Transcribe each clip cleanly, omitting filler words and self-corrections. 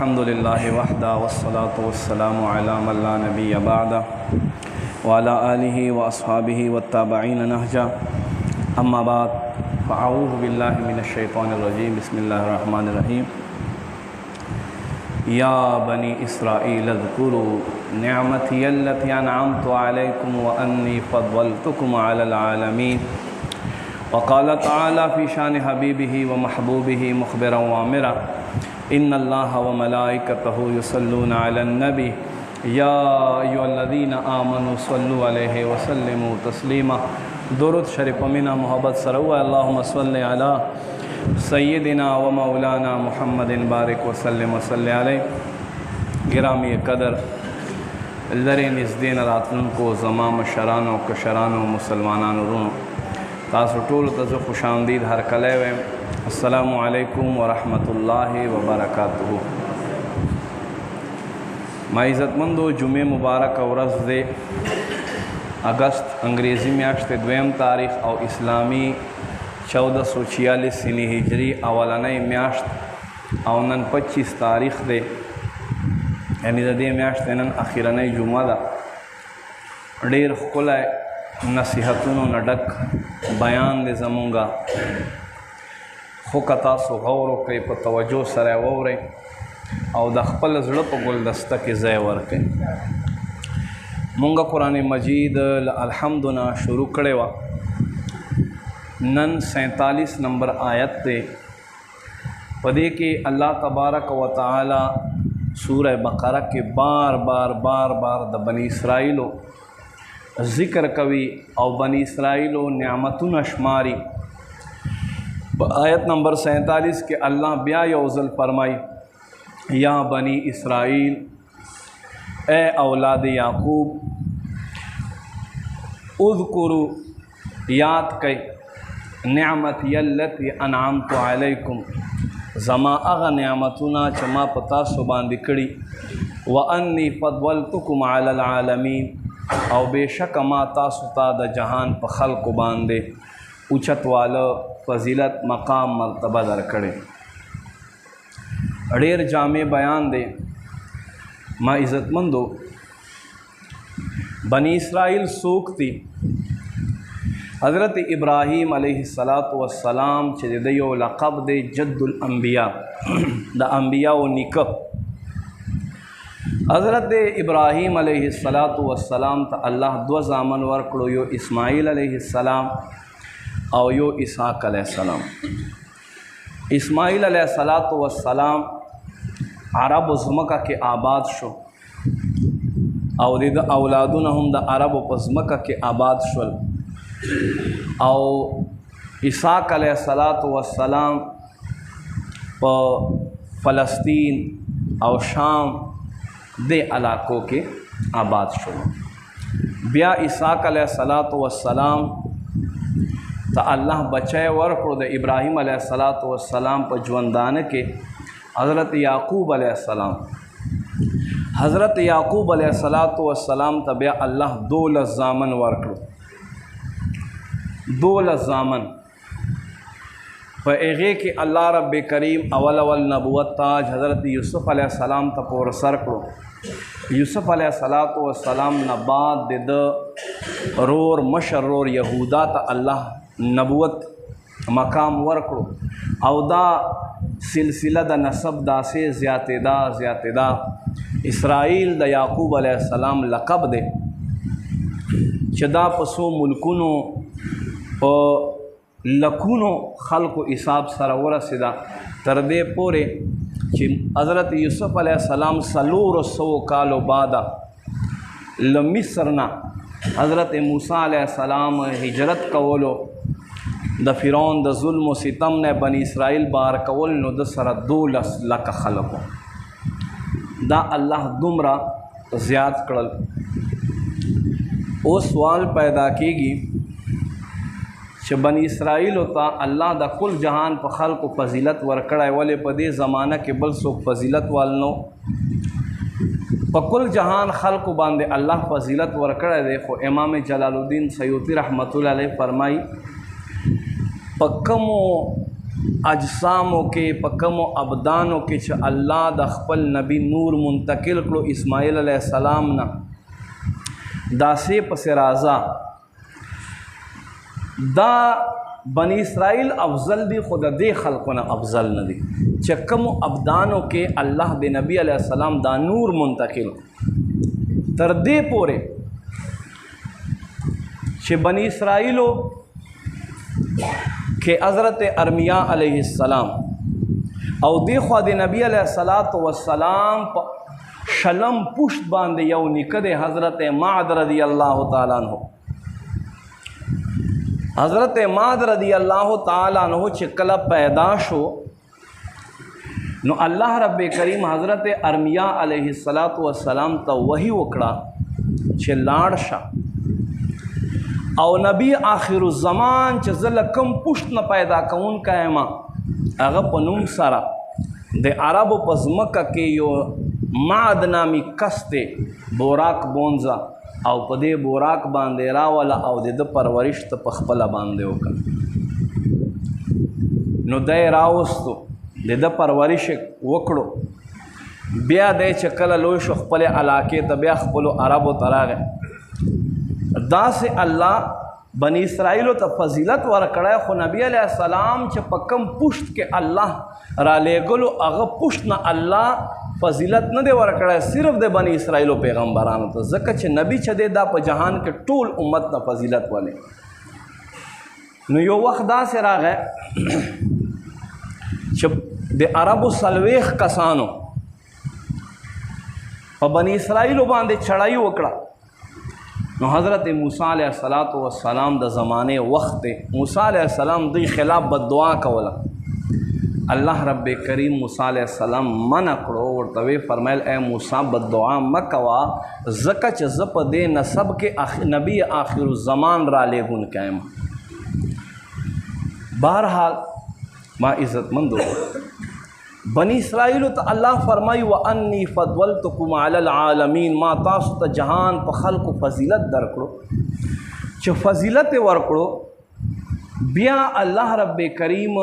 अल्हम्दुलिल्लाहि वहदा वस्सलातु वस्सलामु अला मन ला नबिय्य बअदा व अला आलिहि व अस्हाबिहि वत्ताबिईन नहजा अम्मा बाद फ़अऊज़ु बिल्लाहि मिनश शैतानिर रजीम बिस्मिल्लाहिर रहमानिर रहीम। या बनी इस्राईल अज़्कुरू निअमती अल्लती अनअमतु अलैकुम व अन्नी फ़द्दलतुकुम अलल आलमीन। वक़ाल तआला फ़ी शान हबीबिही व महबूबिही मुख़बिरन व आमिरा इन्नल्लाह व मलाइकतहु युसल्लूना अलन नबी या अय्युहल्लज़ीना आमनू सल्लु अलैहि व सल्लिमू तस्लीमा। दुरूद शरीफ मिना मोहब्बत सरवा अल्लाहुम्मा सल्लि अला सय्यिदिना व मौलाना मुहम्मदिन बारिक व सल्लिम व सल्लि अलैहि। गिरामी कदर लरे निज़दीन रातन को ज़माम शरानो कशरानो मुसलमानानो रूनो तासु टोल तज़ खुशामदीद हर कले वे। अस्सलामु अलैकुम व रहमतुल्लाहि व बरकातुहू। मा इज़्ज़तमंदो जुमे मुबारक औरज़ दे अगस्त अंग्रेज़ी म्याश्त 2 तारीख़ और इस्लामी 1446 सिनी हिजरी अवलनई म्याश्त और नन 25 तारीख़ दे यानी दे म्याश्त नन अखीरनई जुमा दा। ढेर खुला नसीहतुनो नडक बयान दे ज़मूंगा ख़ुकता सो गौर कई प तवज्जो सरे वौरे और द खपल ज़ड़ प गुलदस्ता के ज़य वर्के। मुंगा कुरान मजीद अल्हम्दुना शुरू करे वा नन 47 नंबर आयत ते पदे के अल्लाह तबारक व तआला सूरह बकरा के बार बार द बनी इसराइलो ज़िक्र कवी और बनी इसराइलो नियामतुन अशमारी। आयत नंबर 47 के अल्लाह ब्या यौज़ल फरमाई या बनी इसराइल ए औलाद याकूब उज़्कुरू याद कई निअमती अल्लती अनअमतु अलैकुम ज़मा अगा नियामतुना चमा पता सुबान दिकड़ी व अन्नी फ़द्दलतुकुम अलल आलमीन और बेशक माता सुता द जहान प खल्क़ बांदे उचत वाला फजीलत मकाम मर्तबा दर कड़े। ढेर जामे बयान दे मा इज़्ज़तमंदो बनी इसराइल सूखती हज़रत इब्राहीम अलैहिस्सलातु वस्सलाम चे दयो लक़ब दे जद्दुल अंबिया द अंबिया व निकब। हज़रत इब्राहीम अलैहिस्सलातु वस्सलाम त अल्लाह 2 ज़ामन वर्कड़ो यो इस्माईल अलैहिस्सलाम और यो इसहाक़ अलैहिस्सलाम। इस्माईल अलैहिस्सलातु वस्सलाम अरब ज़मका के आबाद शो और औलादुन हम द अरब ज़मका के आबाद शुल और इसहाक़ अलैहिस्सलातु वस्सलाम प फ़लस्तीन और शाम दे इलाक़ों के आबाद शुरू। ब्या इसहाक़ अलैहिस्सलातु वस्सलाम त अल्लाह बचाए वर्क़ो द इब्राहीम अलैहिस्सलातु वस्सलाम पर जुवनदान के हज़रत याकूब अलैहिस्सलाम। हज़रत याकूब अलैहिस्सलातु वस्सलाम त ब्या अल्लाह 2 ज़ामन वर्क़ो 2 ज़ामन प एगे के अल्लाह रब्ब करीम अवल नबुवत ताज हज़रत यूसुफ़ अलैहिस्सलाम त पोर सरको। यूसुफ़ अलैहिस्सलातु वस्सलाम नबाद द रोर मशरोर यहूदा त अल्लाह नबुवत मकाम वर्क़ो और दा सिलसिला द नसब दा से ज़्यादा इसराइल द याकूब अलैहिस्सलाम लक़ब दे चदा पसो मुल्कुनो और लखुनो खल्क़ हिसाब सरवर सिदा तरदे पोरे कि हज़रत यूसुफ़ अलैहिस्सलाम सलूर सौ कालो बादा लमिस्रना हज़रत मूसा अलैहिस्सलाम हिजरत कवलो द फ़िरौन द जुल्म व सितम ने बनी इसराइल बार कवल नो द सरा 2 लाख खल्क़ो दा अल्लाह दुमरा ज़्याद करल। वो सवाल पैदा कीगी कि बनी इसराइल होता अल्लाह द कुल जहान प खल्क़ फजीलत वर्कड़ा वाले पदे ज़माना के बल सो फजीलत वालनो प कुल जहान खल्क़ बांधे अल्लाह फजीलत वर्कड़ा। देखो इमाम जलालुद्दीन सयूती रहमतुल्लाह अलैह फरमाई पक्कमो اجسامو کې په کومو ابدانو کې چې الله د خپل نبی نور منتقل کړو اسماعیل علیه السلام نه داسې پسې راځه دا بنی اسرائیل افضل دي خو د دې خلقو نه افضل نه دي چې کومو ابدانو کې الله د نبی علیه السلام دا نور منتقل تر دې پورې چې بنی اسرائیلو کہ حضرت ارمیا علیہ السلام او دیخوا دی نبی علیہ السلام شلم پشت باندې یو نیکه دی حضرت معد رضی اللہ تعالیٰ عنہ حضرت معد رضی اللہ تعالیٰ عنہ چې کله پیدا شو نو اللہ رب کریم حضرت ارمیا علیہ السلام ته وحی وکړه چې لاړ شه او نبی آخر الزمان چې زه کم پشت نه پیدا کوونکی یم هغه په نوم سره د عربو په ځمکه کې یو معد نامي کس دی بوراک بونزا او په دې بوراک باندې راوله او د ده پرورش ته په خپله باندې وکړه نو دی راوستو د ده پرورش وکړو بیا دی چې کله لوی شو خپلې علاقې ته بیا خپلو عربو ته راغی دا سے اللہ بنی اسرائیلو ته فضیلت ورکړی خو نبی علیہ السلام چې په کم پشت کې الله را لیږلو هغه پشت نه الله فضیلت نه دی ورکړی صرف د بنی اسرائیلو پیغمبرانو ته ځکه چې نبی چې دی دا په جهان کې ټول امت نه فضیلت ولې نو یو وخت داسې راغی چې د عربو 40 کسانو په بنی اسرائیلو باندې چړهایي وکړه نو حضرت موسیٰ علیہ السلام د زمانے وقت موسیٰ علیہ السلام دی خلاف بد دعا کولا اللہ رب کریم موسیٰ علیہ السلام منع کړو ورته وی فرمایل اے موسیٰ بد دعا مکوا زکه چې زه په دې نسب کې نبی آخر الزمان را لیږونکی یم بہرحال ما عزت مندو بنی اسرائیل ته الله فرمای وانی فضلتکم علی العالمین ما تاسو ته جهان په خلقو فضیلت درکړو چې فضیلت ورکړو بیا الله رب کریم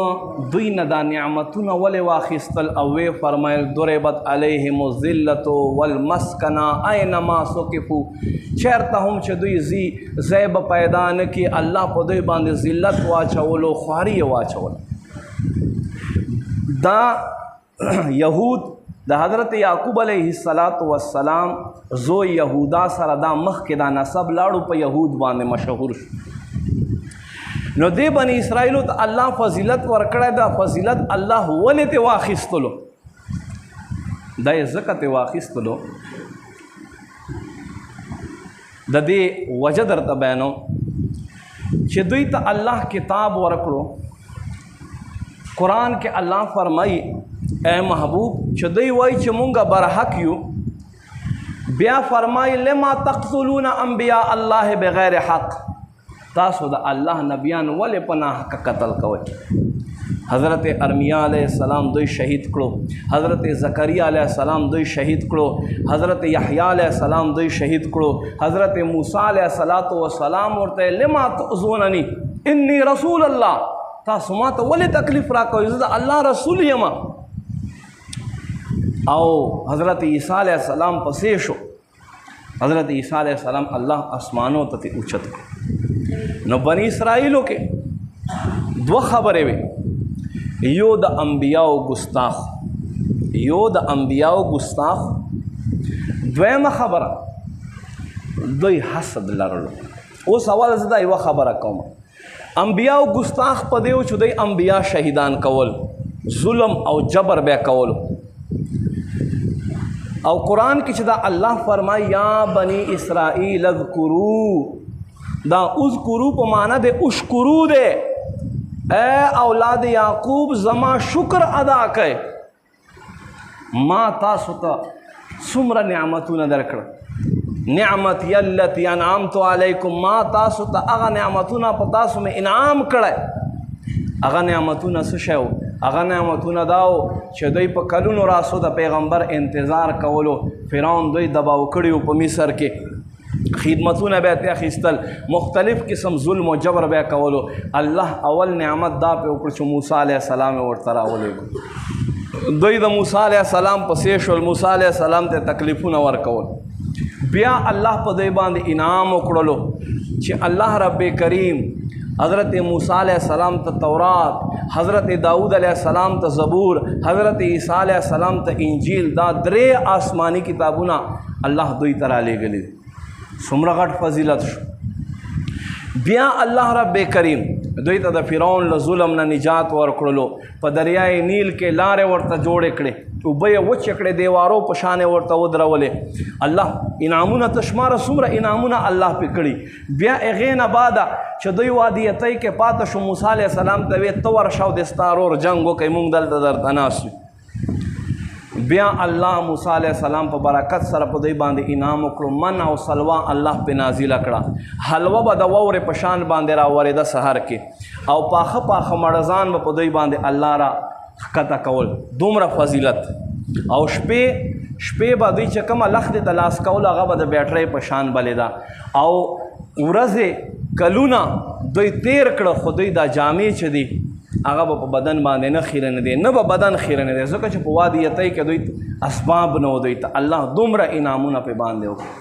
دوی نه دا نعمتونه ولې واخیستل او وی فرمایل ضربت علیهم الذلة والمسکنه اینما ثقفوا چیرته هم چې دوی زیب پیدا نه کی الله په دوی باندې ذلت واچولو خواري واچول دا یهود د حضرت یعقوب علیہ السلام زو یهودا سره دا مخکې دا نسب لاړو په یهود باندې مشهور شو نو دې بنی اسرائیلو ته الله فضیلت ورکړی دا فضیلت الله ولې ته واخیستلو دا یې ځکه ته واخیستلو د دې وجه درته بیانوم چې دوی ته الله کتاب ورکړو قرآن کې الله فرمایي اے محبوب چې دوی وایي چې مونږه برحق یو بیا فرمایي لما تقتلون انبیاء الله بغیر حق تاسو د الله نبیان ولې په ناحقه قتل کوئ حضرت ارمیا علیہ السلام دوی شهید کړو حضرت زکریا علیہ السلام دوی شهید کړو حضرت یحیی علیہ السلام دوی شهید کړو حضرت موسی علیہ السلام ورته لما تؤذوننی انی رسول الله تاسو ما ته ولې تکلیف راکوئ زه د الله رسول یم او حضرت عیسیٰ علیہ السلام پسې شو حضرت عیسیٰ علیہ السلام الله اسمانوں ته اوچت کړو نو بنی اسرائیلو کې دو خبرې وي یو د انبیاء گستاخ دویمه خبره دوی حسد لرلو اوس اول زه دا یوه خبره کوم انبیاء گستاخ په دیو چې دوی انبیاء شهیدان کول ظلم او جبر بیا کولو او قرآن کې چې دا الله فرمای یا بنی اسرائیل اذکرو دا اذکرو په معنی د اشکرو ده اے اولاد یعقوب زما شکر ادا کړئ ما تاسو ته څومره نعمتونه درکړه نعمتي التي انعمت علیکم ما تاسو ته هغه نعمتونه په تاسو مې انعام کړی هغه نعمتونه څه شی و هغه نعمتونه دا و چې دوی په کلونو راسو د پیغمبر انتظار کولو فرعون دوی دباو کړي په مصر کې خدمتونه به ته اخیستل، مختلف قسم ظلم او جبر به کولو. الله اول نعمت دا په وکړ چې موسی علیه السلام ورته راولېږه. دوی د موسی علیه السلام پسې شول، موسی علیه السلام ته تکلیفونه ورکول. بیا الله په دوی باندې انعام وکړلو چې الله رب کریم حضرت موسی علیہ السلام ته تورات، حضرت داؤد علیہ السلام ته زبور، حضرت عیسی علیہ السلام ته انجیل، دا درې آسمانی کتابونه الله دوی ته رالیږلي. څومره غټ فضیلت شو. بیا الله رب کریم دوی ته د فرعون له ظلم نه نجات ورکړلو. په دریای نیل کې لارې ورته جوړې کړې، اوبه یې وچې کړې، دیوارو په شانې ورته ودرولې. الله انعامونه تشماره څومره انعامونه الله پې کړي. بیا هغې نه بعده چې دوی وادیتۍ کې پاته شو، موسی علیه السلام ته ویې ته ورشه او د ستا ورور جنګ وکړئ، موږ دلته درته ناست یو. بیا الله موسی علیه السلام په برکت سره په دوی باندې انعام وکړو. من او سلوا الله پې نازله کړه. حلوه به د واورې په شان باندې راورېده سحر کې، او پاخه پاخه مړزان به په دوی باندې الله را ښکته کول. دومره فضیلت. او شپې به دوی چې کومه لښتې ته لاس کول هغه به د بیټرۍ په شان بلېده. او ورځې کلونه دوی تیر کړه، خو دوی دا جامې چې دي هغه به په بدن باندې نه خیره نه دی، نه به بدن خیره نه دی، ځکه چې په وادیتۍ کې دوی اسباب نه و. دوی ته الله دومره انعامونه پې باندې وکړو.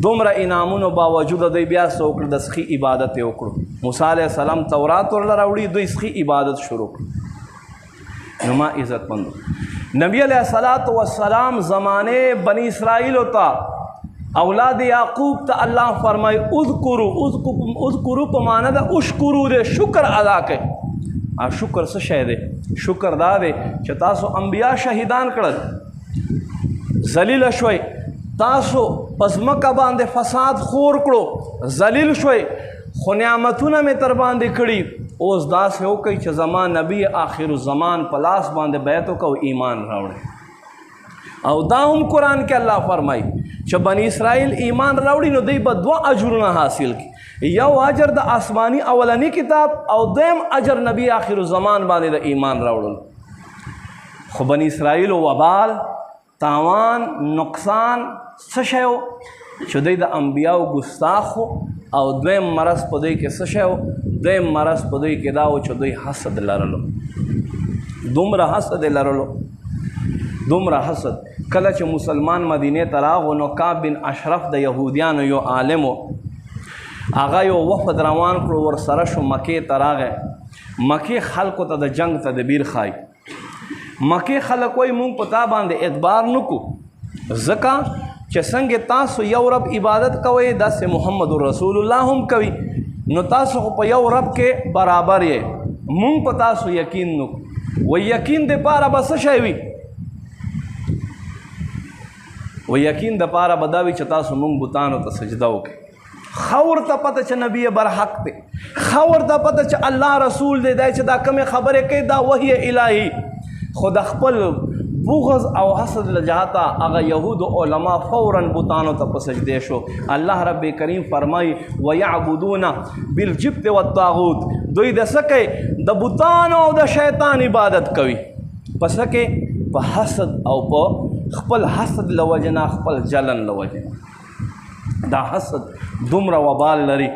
دومره انعامونو باوجود دوی بیا څه وکړه؟ د سخي عبادت یې وکړو. موسی علیه السلام تورات ورله راوړي، دوی سخي عبادت شروع کړو. نو ما عزتمندو نبی علیه السلام زمانه بنی اسرائیلو ته اولاد یعقوب ته الله فرمای اذکرو په معنی د اشکرو دی، شکر ادا کوي. شکر څه شی دی؟ شکر دا دی چې تاسو انبیا شهیدان کړل، ذلیل شوئ، تاسو په ځمکه باندې فساد خور کړو، ذلیل شوئ، خو نعمتونه مې تر باندې کړي. اوس داسې وکړئ چې زما نبی آخر الزمان په لاس باندې بیعت وکړو، ایمان راوړئ. او دا هم قرآن کې الله فرمایي چې بنی اسرائیل ایمان راوړي نو دوی به 2 اجرونه حاصل کړي. یو اجر د آسمانی اولنی کتاب، او دویم اجر نبی آخر الزمان باندې د ایمان راوړل. خو بنی اسرائیل وبال، تاوان، نقصان څه شی و؟ چې دوی د انبیاو ګستاخ او دویم مرض په دوی کې څه شی و؟ دویم مرض په دوی کې دا و چې دوی حسد لرلو. دومره حسد لرلو، دومره حسد. کله چې مسلمان مدینه ته راغو نو کعب بن اشرف د یهودیانو یو عالم و، هغه یو وفد روان کړو، ورسره شو مکې ته راغی. مکې خلکو ته د جنگ تدبیر ښایي. مکې خلک وایي مونږ په تا باندې اعتبار نه کوو، ځکه چې څنګه تاسو یو رب عبادت کوئ داسې محمد رسول الله هم کوي، نو تاسو خو په یو رب کې برابر یې، مونږ په تاسو یقین نه کوو. و یقین دپاره به څه شی وي؟ و یقین دپاره به دا وي چې تاسو مونږ بتانو ته سجده وکړئ. ښه ورته پته چې نبی برحق دی، ښه ورته پته چې الله رسول دی، دی چې دا کومې خبرې کوي دا وحی الهي. خو د خپل بغض او حسد له جهته هغه یهود علما فوراً بتانو ته په سجدې شو. الله رب کریم فرمایي ویعبدون بالجبت والطاغوت، دوی د څه کوي؟ د بتانو او د شیطان عبادت کوي. په څه کې؟ په حسد او په خپل حسد له وجې نه، خپل جلن له وجې نه. دا حسد دومره وبال لري،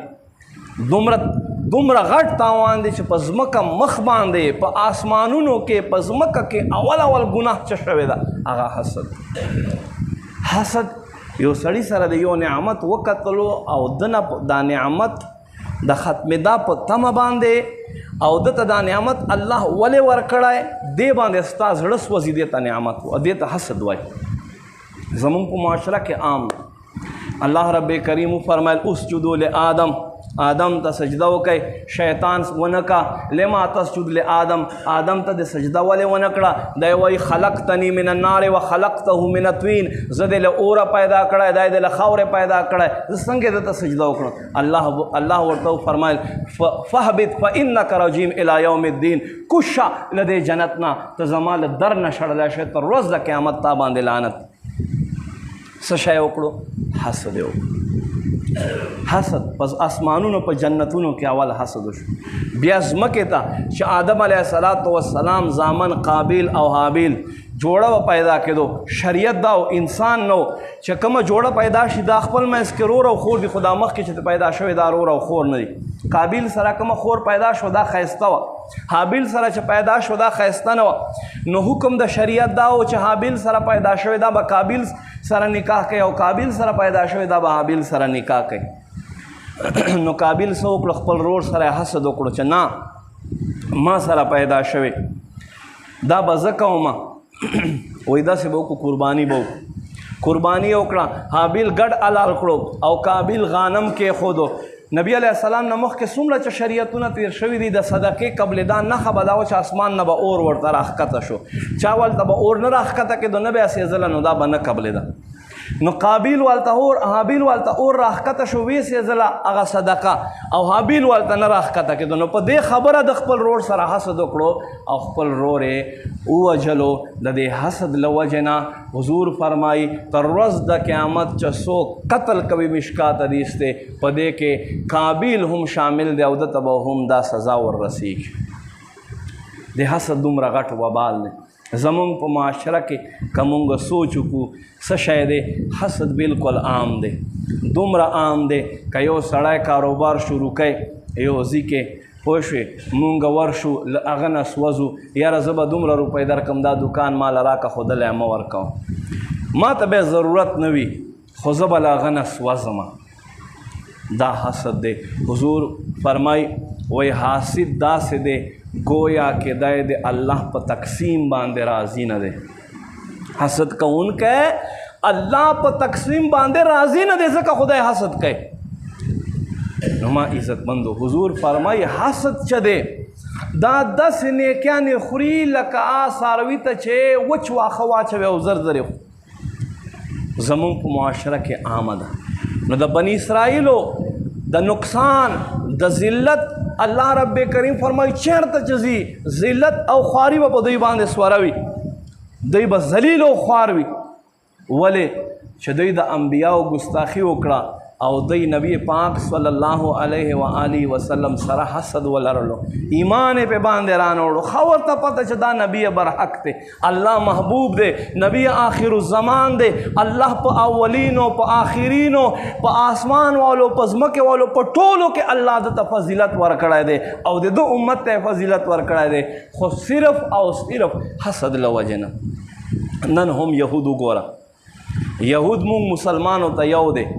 دومره غټ تاوان دی چې په ځمکه مخ باندې، په آسمانونو کې، په ځمکه کې اول ګناه څه شوې ده؟ هغه حسد. حسد یو سړي سره د یو نعمت وکتلو او دنه دا نعمت د ختمېدا په تمه باندې، او دته دا نعمت الله ولې ورکړی، دې باندې ستا زړه سوځي، دې ته نعمت و، دې ته حسد وایي. زمونږ په معاشره کې عام. الله رب کریم فرمایل اسجدوا لآدم، آدم ته سجده وکړئ. شیطان ونه کا لما تسجد لآدم، آدم ته د سجده ولې ونه کړه؟ دی وایي خلقتنی من النار و خلقته من الطین، زه دې له اوره پیدا کړی، دی دې له خاورې پیدا کړی، زه څنګه دې ته سجده وکړم؟ الله ورته فرمایل فهبط فانک رجیم الی یوم الدین، کوشه له دې جنت نه، ته زما له در نه شړلی شې تر ورځ د قیامت تا باندې لعنت. څه شی وکړو؟ حسد یې وکړو. حسد پس آسمانونو په جنتونو کې اول حسد وشو. بیا ځمکې ته چې آدم علیه السلام زامن قابیل او حابیل جوړه و پیدا کېدو شریعت دا او انسان نو چې کومه جوړه پیدا شي دا خپل منځ کې رور او خور دي خو دا مخکې چې پیدا شوی دا رور او خور نه دي قابیل سره کومه خور پیدا شو دا ښایسته وه حابیل سره چې پیدا شو دا ښایسته نه وه نو حکم د شریعت دا و چې حابیل سره پیدا شوی دا به قابیل سره نکاح کوي او قابیل سره پیدا شوی دا به حابیل سره نکاح کوي نو قابیل څه وکړو خپل رور سره حسد وکړو چې نه ما سره پیدا شوی دا به زه کومه وایي داسې به وکړو قرباني به وکړو قرباني وکړه حابیل ګډ حلال کړو او قابیل غنم کېښودو نبی علیه السلام نه مخکې څومره چې شریعتونه تیر شوي دي د صدقې قبل دا نښه به دا وه چې اسمان نه به اور ورته راښکته شو چا ولته به اور نه راښکته کېدو نه به یې سېځله نو دا به نه قبلېده نو قابیل والته اور حابیل والته اور راښکته شو ویې سېځله هغه صدقه او حابیل والته نه راښکته کېدو نو په دې خبره د خپل رور سره حسد وکړو او خپل رور یې ووجلو د دې حسد له وجې نه حضور فرمایي تر ورځ د قیامت چې څوک قتل کوي مشکات حدیث دی په دې کې قابیل هم شامل دی او دته به هم دا سزا وررسیږي د حسد دومره غټ وبال دی زمونږ په معاشره کې که مونږ سوچ وکړو څه شی دی حسد بالکل عام دی دومره عام دی که یو سړی کاروبار شروع کوي یو ځي کې پوه شوې مونږ ورشو له هغه نه سوځو یاره زه به دومره روپۍ درکړم دا دوکان ماله راکړه خو دلی مه ورکوم ما ته بیا ضرورت نه وي خو زه به له هغه نه سوځم دا حسد دی حضور فرمای وی حاسد داسې دی گویا کہ دے دے اللہ پا تقسیم باندے راضی نہ دے حسد کوونکی اللہ پا تقسیم باندے راضی نہ دے زکا خدای حسد کہے نما عزت مندو حضور فرمائی حسد چا دے دا 10 نیکیان خوری لکا ساروی تا چھے وچ واخوا چھوے او زرزر زمون پا معاشرہ کے آمد نو دا بنی اسرائیلو دا نقصان دا ذلت اللہ رب کریم فرمائی چیرته چې ذلت او خواری به په دوی باندې سوروي دوی به ذلیل او خوار وي ولې چې دوی د انبیاو ګستاخي وکړه او دوی نبی پاک صلی الله علیه و آله وسلم سره حسد ولرلو ایمان په باندې رانوړو خو ورته پته چې دا نبی برحق دی الله محبوب دی نبی آخر الزمان دی الله په اولینو په آخرینو په آسمان والو په ځمکې والو په ټولو کې الله دته فضیلت ورکړی دی او د دو امت ته فضیلت ورکړی دی خو صرف او صرف حسد له وجې نه نن هم یهود وګوره یهود مونږ مسلمانو ته یو دی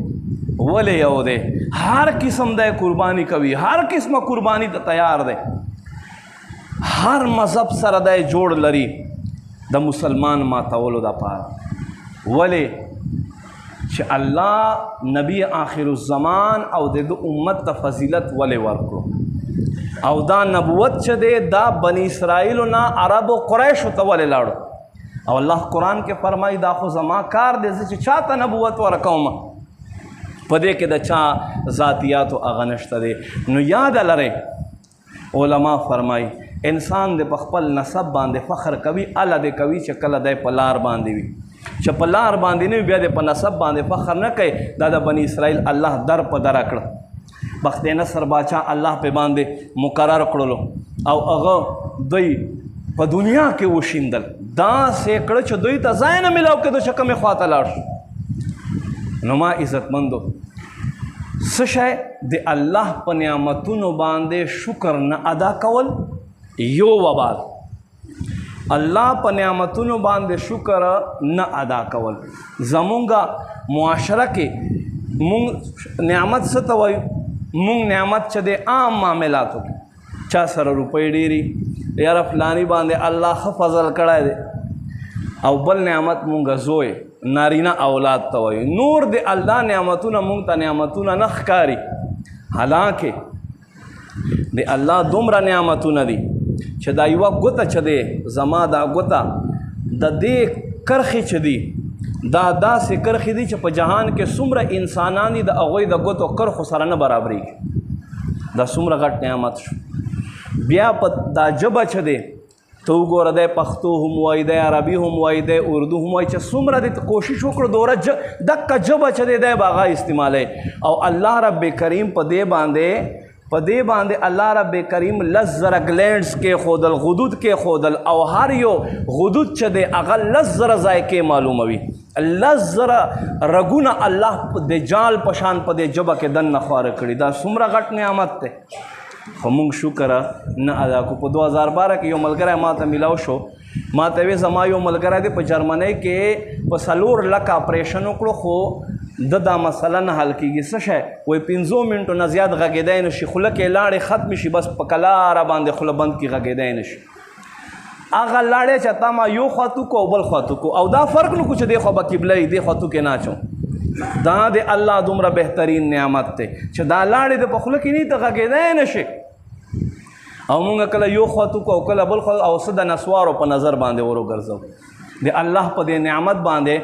ولی یو دی هر قسم دی قربانی کوي هر قسمه قربانی ته تیار دی هر مذهب سره دی جوړ لري د مسلمان ماتولو دپاره ولی چې الله نبی آخر الزمان او د امت ته فضیلت ولی ورکړو او دا نبوت چې دی دا بنی اسرائیلو نه عرب و قریشو ته ولی لاړو او الله قرآن کې فرمایي دا خو زما کار دی زه چې چاته نبوت ورکوم په دې کې د چا ذاتیاتو هغه نشته دی نو یاد لرئ علما فرمایي انسان د په خپل نسب باندې فخر کوي الله دې کوي چې کله دی په لار باندې وي چې په لار باندې نه وي بیا د په نسب باندې فخر نه کوي دا د بني اسرائیل الله در په در کړه بخت نصر باچا الله په باندې مقرر کړلو او هغه دوی په دنیا کې وشیندل دا سیکړه چې دوی ته ځای نه ملاو کېدو چې کومې خواته لاړ شو نو ما عزتمندو څه شی د الله په نعمتونو باندې شکر نه ادا کول یو وبال الله په نعمتونو باندې شکر نه ادا کول زمونږ معاشره کې مونږ نعمت څه ته وایو مونږ نعمت چې د عام معاملاتو کې چا سره روپۍ ډېري یاره فلانی باندې الله ښه فضل کړی دی او بل نعمت مونږ زوی نارینه اولاد ته وایي نور د الله نعمتونه مونږ ته نعمتونه نه ښکاري حالانکه د الله دومره نعمتونه دي چې دا یوه ګوته چې دی زما دا ګوته د دې کرښې چې دي دا داسې کرښې دي چې په جهان کې څومره انسانان دي د هغوی د ګوتو کرښو سره نه برابرېږي دا څومره غټ نعمت شو بیا په دا ژبه چې دی تو وګوره دی پښتو هم وایي دی عربي هم وایي دی اردو هم وایي چې څومره دی کوشش وکړو دوره دقه ژبه چې دی دی به هغه استعمالی او الله رب کریم په دې باندې په دې باندې الله رب کریم لس زره ګلینډز کې خودل غدود کې خودل او هر یو غدود چې دی هغه لس زره ذایقې معلوموي لس زره رګونه الله د جال په شان په دې ژبه کې دننه خواره کړي دا څومره غټ نعمت دی خو موږ شکر نه ادا کو په 2012 کې یو ملګری ما ته میلاو شو ما ته وی زما یو ملګری دی په جرمنۍ کې په 4 لک اپریشن وکړو خو دا مسله نه حل کېږي څه شی وایي 15 منټو نه زیات غږېدی نه شي خوله کې لاړې ختم شي بس په کلاره باندې خوله بند کې غږېدی نه شي هغه لاړې چې تا ما یو خوا کو او بل خوا کو او دا فرق نه کو چې دی خوا به قبله وي دی خوا کې نه اچوم دا د الله دومره بهترین نعمت دی چې دا لاړې د په خوله کې نه ته غږېدی نه شي او مونږ کله یو خوا کو او کله بل خوا او څه د نسوارو په نظر باندې ورو ګرځو د الله په دې نعمت باندې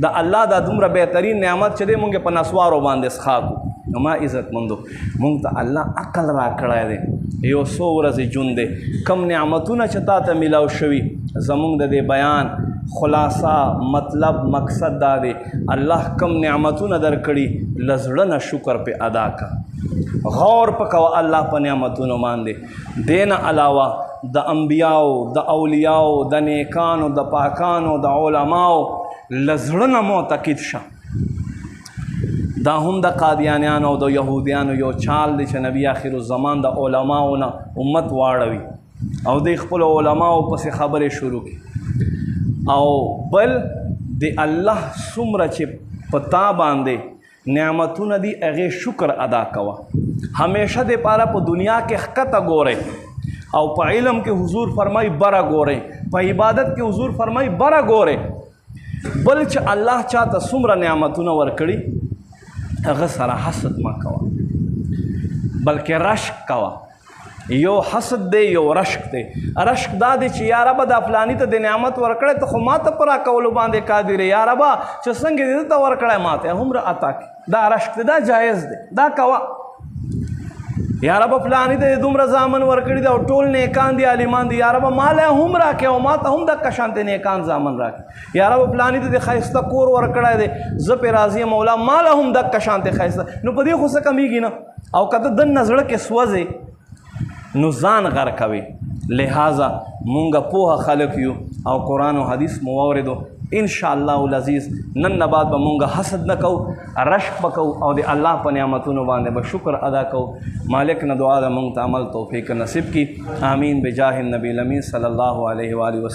د الله دا دومره بهترین نعمت چې دی مونږ په نسوارو باندې څښا کو نو ما عزتمندو مونږ ته الله عقل راکړی دی یو څو ورځې ژوند دی کم نعمتونه چې تا ته میلاو شوي زمونږ د دې بیان خلاصه مطلب مقصد دا دی الله کم نعمتونه درکړي له زړه نه شکر پې ادا کا غور په کوه الله په نعمتونو باندې دې نه علاوه د انبیاو د اولیاو د نیکانو د پاکانو د علماو له زړه نه معتقد شه دا هم د قادیانیانو او د یهودیانو یو چال دی چې نبی آخر الزمان د علماو نه امت واړوي او د خپلو علماو پسې خبرې شروع کړي او بل د الله څومره چې په تا باندې نعمتونه دي هغې شکر ادا کوه همیشه دپاره په دنیا کې ښکته ګورئ او په علم کې حضور فرمایي بره ګورئ په عبادت کې حضور فرمایي بره ګورئ بل چې الله چاته څومره نعمتونه ورکړي هغه سره حسد مه کوه بلکې رشک کوه یو حسد دی یو رشک دی رشک دا دی چې یا ربه دا فلاني ته د نعمت ورکړی ته خو ما ته په راکولو باندې قادر یې یا ربه چې څنګه دې ته ورکړی ما ته هم عطا کړي دا رشک دی دا جایز دی دا کوه یا ربه فلاني ته دومره زامن ورکړي دی او ټول نیکان دي عالمان دي یا ربه ما له هم راکړې او ما ته هم دقه شانتې نیکان زامن راکړي یا ربه فلاني ته د ښایسته کور ورکړی دی زه پرې راضي یم مولا ما له هم دقه شانتې ښایسته نو په دې خو څه کمیږي نه او که ته دننه زړه کې سوځې نو ځان غر کوي لہذا مونږ پوهه خلک یو او قرآن و حدیث مو واورېدو انشاءالله العزیز نن نه بعد به مونږ حسد نه کوو رشک به کوو او د الله په نعمتونو باندې به شکر ادا کوو مالک نه دعا ده مونږ ته عمل توفیق نصیب کی آمین بجاه النبی الامین صلی الله علیه و آله وسلم